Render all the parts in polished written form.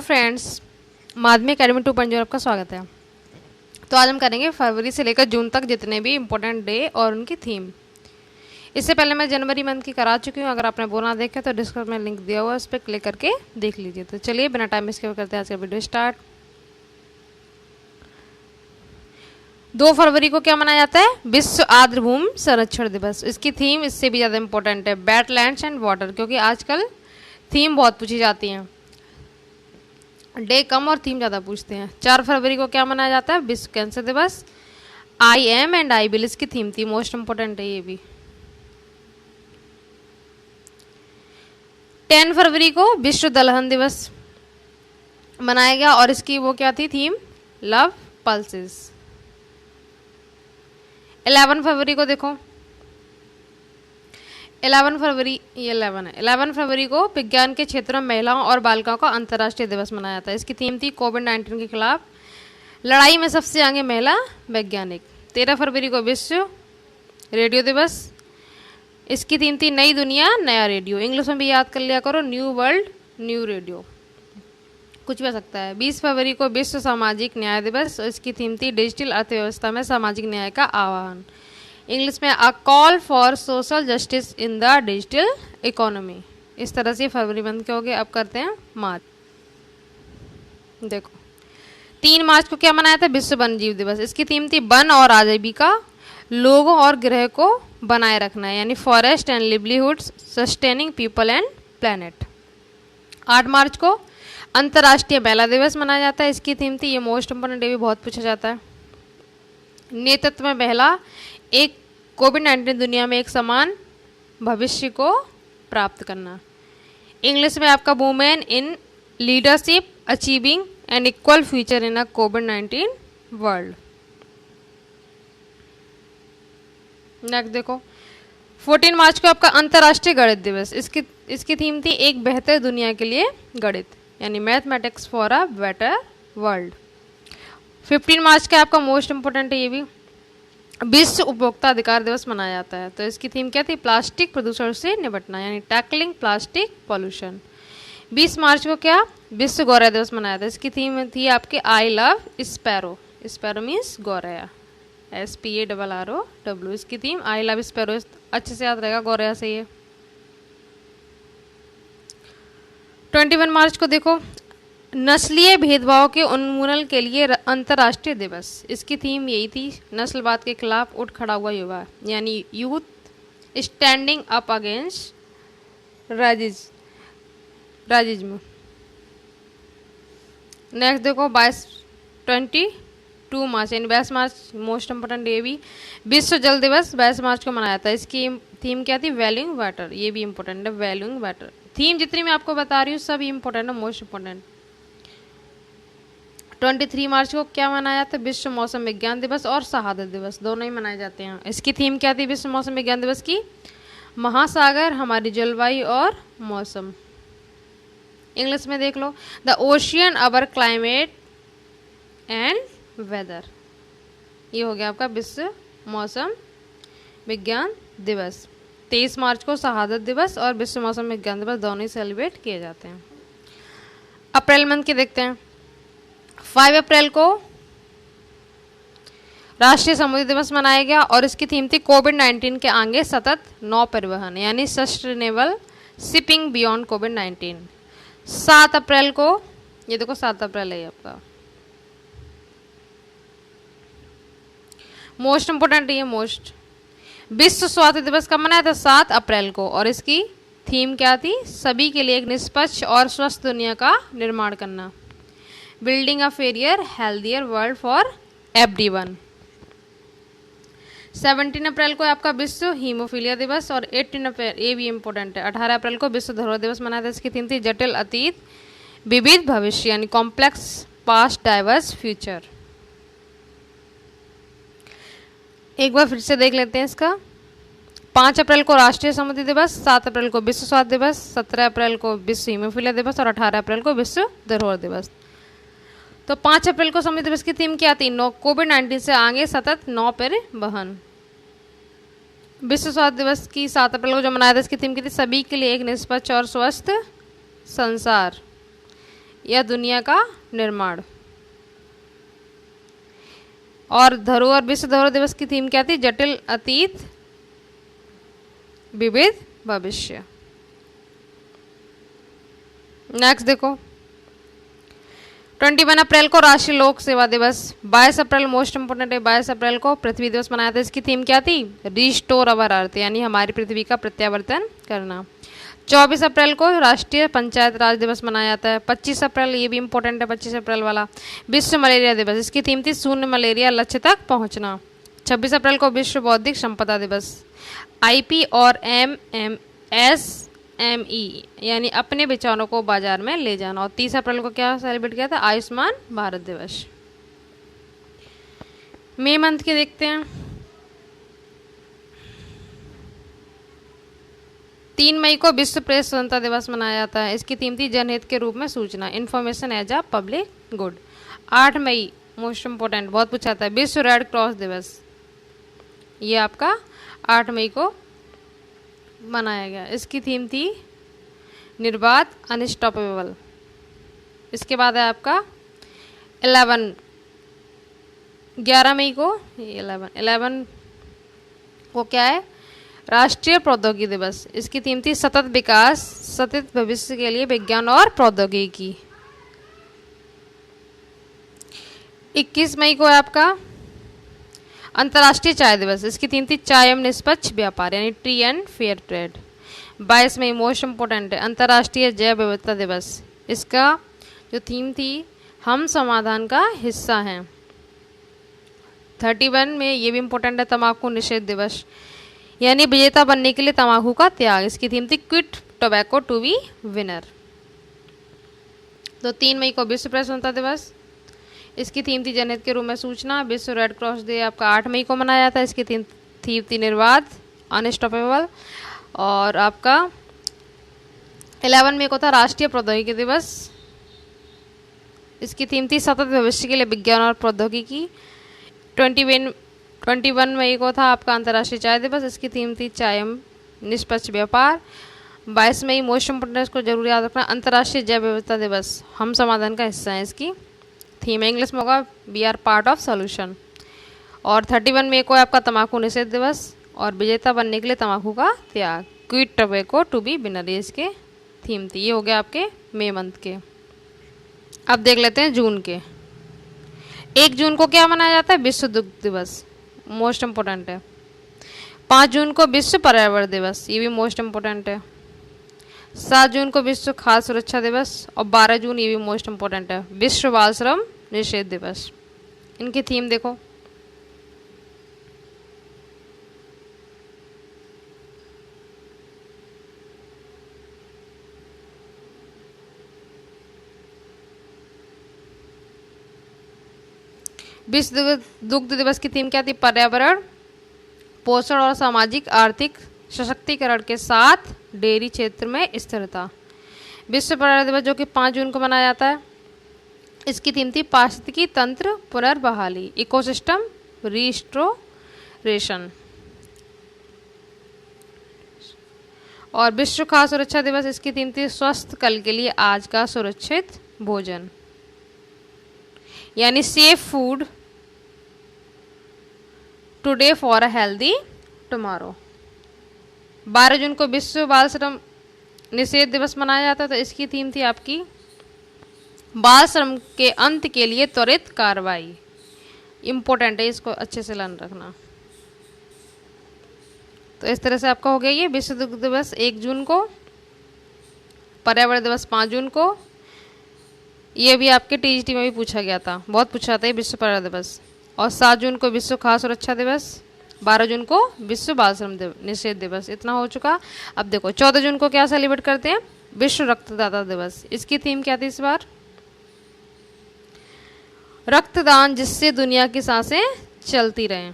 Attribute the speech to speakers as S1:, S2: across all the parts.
S1: Friends, माध्यमिक academy 2.0 आपका स्वागत है। तो आज हम करेंगे फरवरी से लेकर जून तक जितने भी इम्पोर्टेंट डे और उनकी थीम। इससे पहले मैं जनवरी मंथ की करा चुकी हूँ। अगर आपने वो ना देखे तो डिस्क्रिप्शन में लिंक दिया हुआ है, उस पर क्लिक करके देख लीजिए। तो चलिए बिना टाइम वेस्ट करते हैं आज का वीडियो स्टार्ट। 2 फरवरी को क्या मनाया जाता है? विश्व आर्द्रभूमि संरक्षण दिवस। इसकी थीम इससे भी ज़्यादा इंपॉर्टेंट है, वेटलैंड्स एंड वाटर, क्योंकि आजकल थीम बहुत पूछी जाती हैं। डे कम और थीम ज़्यादा पूछते हैं। 4 फरवरी को क्या मनाया जाता है? विश्व कैंसर दिवस। I am and I will इसकी थीम थी, मोस्ट इंपोर्टेंट है ये भी। 10 फरवरी को विश्व दलहन दिवस मनाया गया और इसकी वो क्या थी थीम? Love pulses. 11 फरवरी को देखो, 11 फरवरी ये 11 है। 11 फरवरी को विज्ञान के क्षेत्र में महिलाओं और बालिकाओं का अंतर्राष्ट्रीय दिवस मनाया जाता है। इसकी थीम थी कोविड-19 के खिलाफ लड़ाई में सबसे आगे महिला वैज्ञानिक। 13 फरवरी को विश्व रेडियो दिवस। इसकी थीम थी नई दुनिया नया रेडियो। इंग्लिश में भी याद कर लिया करो, न्यू वर्ल्ड न्यू रेडियो, कुछ भी हो सकता है। 20 फरवरी को विश्व सामाजिक न्याय दिवस। इसकी थीम थी डिजिटल अर्थव्यवस्था में सामाजिक न्याय का आह्वान। इंग्लिश में a call for social justice in the digital economy. इस तरह से फरवरी मंथ के हो गए। अब करते हैं मार्च। देखो 3 मार्च को क्या मनाया था? विश्व वन जीव दिवस। इसकी थीम थी वन और आजीविका, लोगों और ग्रह को बनाए रखना है, यानी forest and livelihoods sustaining people and planet. 8 मार्च को अंतर्राष्ट्रीय महिला दिवस मनाया जाता है। इसकी थीम थी, ये मोस्ट इंपोर्टेंट डे भी बहुत पूछा जाता है, नेतृत्व में महिला, एक कोविड-19 दुनिया में एक समान भविष्य को प्राप्त करना। इंग्लिश में आपका women in leadership achieving an equal future in a कोविड-19 वर्ल्ड। नेक्स्ट देखो 14 मार्च को आपका अंतर्राष्ट्रीय गणित दिवस। इसकी थीम थी एक बेहतर दुनिया के लिए गणित, यानी mathematics for a better world. 15 मार्च का आपका मोस्ट इंपोर्टेंट है ये भी, विश्व उपभोक्ता अधिकार दिवस मनाया जाता है। तो इसकी थीम क्या थी? प्लास्टिक प्रदूषण से निपटना, यानी टैकलिंग प्लास्टिक पॉल्यूशन। 20 मार्च को क्या? विश्व गौरैया दिवस मनाया था। इसकी थीम थी आपके I love sparrow. Sparrow means गौरैया, SPARROW। इसकी थीम आई लव स्पैरो, अच्छे से याद रहेगा गौरैया से ये। 21 मार्च को देखो, नस्लीय भेदभाव के उन्मूलन के लिए अंतर्राष्ट्रीय दिवस। इसकी थीम यही थी, नस्लवाद के खिलाफ उठ खड़ा हुआ युवा, यानी youth standing up against racism. Next देखो 22 मार्च, यानी 22 मार्च मोस्ट इंपोर्टेंट डे भी, विश्व जल दिवस 22 मार्च को मनाया था। इसकी थीम क्या थी? Valuing water. ये भी इंपॉर्टेंट है, वैल्यूइंग वाटर। थीम जितनी मैं आपको बता रही हूँ सब इंपॉर्टेंट है, मोस्ट इंपॉर्टेंट। 23 मार्च को क्या मनाया जाता है? विश्व मौसम विज्ञान दिवस और शहादत दिवस, दोनों ही मनाए जाते हैं। इसकी थीम क्या थी विश्व मौसम विज्ञान दिवस की? महासागर, हमारी जलवायु और मौसम। इंग्लिश में देख लो, the ocean our climate and weather. ये हो गया आपका विश्व मौसम विज्ञान दिवस। 23 मार्च को शहादत दिवस और विश्व मौसम विज्ञान दिवस दोनों ही सेलिब्रेट किए जाते हैं। अप्रैल मंथ के देखते हैं। 5 अप्रैल को राष्ट्रीय समुद्री दिवस मनाया गया और इसकी थीम थी कोविड-19 के आगे सतत नौ परिवहन, यानी सस्टेनेबल शिपिंग बियॉन्ड कोविड-19। 7 अप्रैल को, ये देखो 7 अप्रैल है आपका मोस्ट इंपोर्टेंट, ये मोस्ट। विश्व स्वास्थ्य दिवस कब मनाया था? 7 अप्रैल को और इसकी थीम क्या थी? सभी के लिए एक निष्पक्ष और स्वस्थ दुनिया का निर्माण करना, building a fair healthier world for everyone. 17 अप्रैल को आपका विश्व हीमोफीलिया दिवस और 18 अप्रैल, ये भी इंपॉर्टेंट है, 18 अप्रैल को विश्व धरोहर दिवस मनाया था। इसकी थीम थी जटिल अतीत विविध भविष्य, यानी कॉम्प्लेक्स पास्ट डाइवर्स फ्यूचर। एक बार फिर से देख लेते हैं इसका। 5 अप्रैल को राष्ट्रीय समुद्री दिवस, 7 अप्रैल को विश्व स्वास्थ्य दिवस, 17 अप्रैल को विश्व हीमोफीलिया दिवस और 18 अप्रैल को विश्व धरोहर दिवस। तो 5 अप्रैल को समुद्री दिवस की थीम क्या थी? कोविड-19 से आगे सतत नौ परिवहन। विश्व स्वास्थ्य दिवस की 7 अप्रैल को जो मनाया था, इसकी थीम की थी सभी के लिए एक निष्पक्ष और स्वस्थ संसार। या दुनिया का निर्माण। और धरोहर, विश्व धरोहर दिवस की थीम क्या थी? जटिल अतीत विविध भविष्य। नेक्स्ट देखो, 21 अप्रैल को राष्ट्रीय लोक सेवा दिवस, 22 अप्रैल मोस्ट इंपोर्टेंट है, 22 अप्रैल को पृथ्वी दिवस मनाया था। इसकी थीम क्या थी? रिस्टोर अवर अर्थ, यानी हमारी पृथ्वी का प्रत्यावर्तन करना। 24 अप्रैल को राष्ट्रीय पंचायत राज दिवस मनाया जाता है। 25 अप्रैल, ये भी इंपॉर्टेंट है 25 अप्रैल वाला, विश्व मलेरिया दिवस। इसकी थीम थी शून्य मलेरिया लक्ष्य तक पहुंचना। 26 अप्रैल को विश्व बौद्धिक संपदा दिवस, आईपी और एमएसएमई, यानी अपने विचारों को बाजार में ले जाना। और 30 अप्रैल को क्या सेलिब्रेट किया था? आयुष्मान भारत दिवस। मई मंथ के देखते हैं। 3 मई को विश्व प्रेस स्वतंत्रता दिवस मनाया जाता है। इसकी थीम थी जनहित के रूप में सूचना, information as a public good. 8 मई मोस्ट इंपोर्टेंट, बहुत पूछा था, विश्व रेड क्रॉस दिवस। ये आपका 8 मई को मनाया गया। इसकी थीम थी निर्बाध, अनस्टॉपेबल। इसके बाद है आपका 11 मई को, 11 को क्या है? राष्ट्रीय प्रौद्योगिकी दिवस। इसकी थीम थी सतत विकास, सतत भविष्य के लिए विज्ञान और प्रौद्योगिकी। 21 मई को है आपका अंतर्राष्ट्रीय चाय दिवस। इसकी थीम थी चाय एवं निष्पक्ष व्यापार, यानी टी एंड फेयर ट्रेड। 22 मई मोस्ट इंपोर्टेंट है, अंतर्राष्ट्रीय जैव विविधता दिवस। इसका जो थीम थी हम समाधान का हिस्सा हैं। 31 में ये भी इंपॉर्टेंट है, तंबाकू निषेध दिवस, यानी विजेता बनने के लिए तंबाकू का त्याग। इसकी थीम थी quit tobacco to be winner. तो 3 मई को विश्व प्रेस स्वतंत्रता दिवस। इसकी थीम थी जनहित के रूप में सूचना। विश्व रेड क्रॉस डे आपका 8 मई को मनाया जाता है। इसकी थीम थी निर्बाध, अनस्टॉपेबल। और आपका 11 मई को था राष्ट्रीय प्रौद्योगिकी दिवस। इसकी थीम थी सतत भविष्य के लिए विज्ञान और प्रौद्योगिकी। 21 मई को था आपका अंतर्राष्ट्रीय चाय दिवस। इसकी थीम थी चाय एवं निष्पक्ष व्यापार। 22 मई मोस्ट इंपोर्टेंट को जरूर याद रखना, अंतर्राष्ट्रीय जैव विविधता दिवस, हम समाधान का हिस्सा है। इसकी थीम इंग्लिश में होगा we are part of solution. और 31 मई को आपका तंबाकू निषेध दिवस और विजेता बनने के लिए तंबाकू का त्याग, quit tobacco to be winner, ये इसके थीम थी। ये हो गया आपके मई मंथ के। अब देख लेते हैं जून के। 1 जून को क्या मनाया जाता है? विश्व दुग्ध दिवस, मोस्ट इंपोर्टेंट है। 5 जून को विश्व पर्यावरण दिवस, ये भी मोस्ट इंपोर्टेंट है। 7 जून को विश्व खाद्य सुरक्षा दिवस। और 12 जून, ये भी मोस्ट इंपोर्टेंट है, विश्व बाल श्रम निषेध दिवस। इनकी थीम देखो, विश्व दुग्ध दिवस की थीम क्या थी? पर्यावरण, पोषण और सामाजिक आर्थिक सशक्तिकरण के साथ डेयरी क्षेत्र में स्थिरता। विश्व पर्यावरण दिवस जो कि 5 जून को मनाया जाता है, इसकी थीम थी पारिस्थितिकी तंत्र पुनर्बहाली, इकोसिस्टम रिस्टोरेशन। और विश्व खाद्य सुरक्षा दिवस, इसकी थीम थी स्वस्थ कल के लिए आज का सुरक्षित भोजन, यानी safe food today for a healthy tomorrow. 12 जून को विश्व बाल श्रम निषेध दिवस मनाया जाता है। तो इसकी थीम थी आपकी बाल श्रम के अंत के लिए त्वरित कार्रवाई, इंपॉर्टेंट है, इसको अच्छे से लर्न रखना। तो इस तरह से आपका हो गया ये विश्व दुग्ध दिवस 1 जून को, पर्यावरण दिवस 5 जून को। ये भी आपके टीजीटी में भी पूछा गया था, बहुत पूछा था ये विश्व पर्यावरण दिवस। और 7 जून को विश्व खाद्य सुरक्षा दिवस, 12 जून को विश्व बाल श्रम निषेध दिवस। इतना हो चुका। अब देखो 14 जून को क्या सेलिब्रेट करते हैं? विश्व रक्तदाता दिवस। इसकी थीम क्या थी इस बार? रक्तदान जिससे दुनिया की सांसें चलती रहें।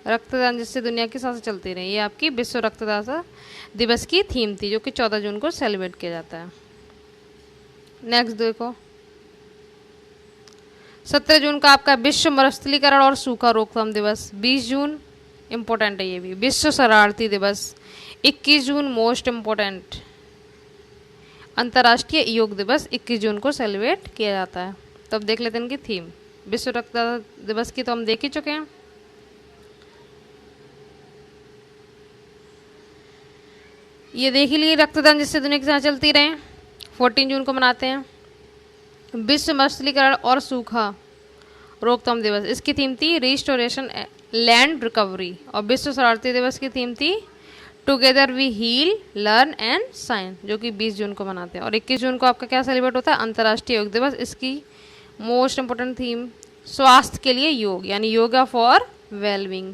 S1: रक्तदान जिससे दुनिया की सांसें चलती रहें, ये आपकी विश्व रक्तदाता दिवस की थीम थी, जो कि 14 जून को सेलिब्रेट किया जाता है। नेक्स्ट देखो 17 जून का आपका विश्व मरुस्थलीकरण और सूखा रोकथाम दिवस। 20 जून इंपॉर्टेंट है ये भी, विश्व शरणार्थी दिवस। 21 जून मोस्ट इंपॉर्टेंट, अंतर्राष्ट्रीय योग दिवस 21 जून को सेलिब्रेट किया जाता है। तो अब देख लेते हैं इनकी थीम। विश्व रक्तदाता दिवस की तो हम देख ही चुके हैं। ये देख ही लिए, रक्तदान जिससे दुनिया के साथ चलती रहे। 14 जून को मनाते हैं विश्व मछलीकरण और सूखा रोकथाम दिवस, इसकी थीम थी रिस्टोरेशन लैंड रिकवरी। और विश्व शरणार्थी दिवस की थीम थी together we heal learn and shine, जो कि 20 जून को मनाते हैं। और 21 जून को आपका क्या सेलिब्रेट होता है? अंतर्राष्ट्रीय योग दिवस। इसकी मोस्ट इंपोर्टेंट थीम स्वास्थ्य के लिए योग, यानी yoga for wellbeing.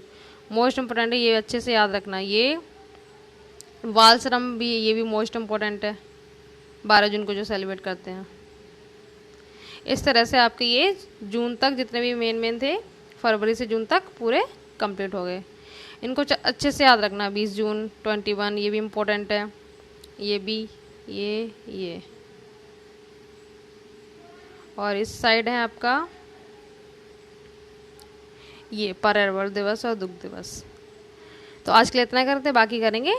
S1: Most important है, ये अच्छे से याद रखना। ये बालश्रम भी, ये भी मोस्ट इम्पोर्टेंट है, 12 जून को जो सेलिब्रेट करते हैं। इस तरह से आपके ये जून तक जितने भी मेन थे, फरवरी से जून तक पूरे कंप्लीट हो गए। इनको अच्छे से याद रखना। 20 जून, 21 ये भी इम्पोर्टेंट है, ये भी, ये और इस साइड है आपका ये पर्यावरण दिवस और दुग्ध दिवस। तो आज के लिए इतना करते हैं, बाकी करेंगे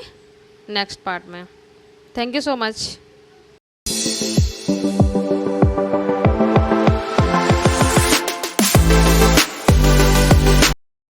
S1: नेक्स्ट पार्ट में। Thank you so much.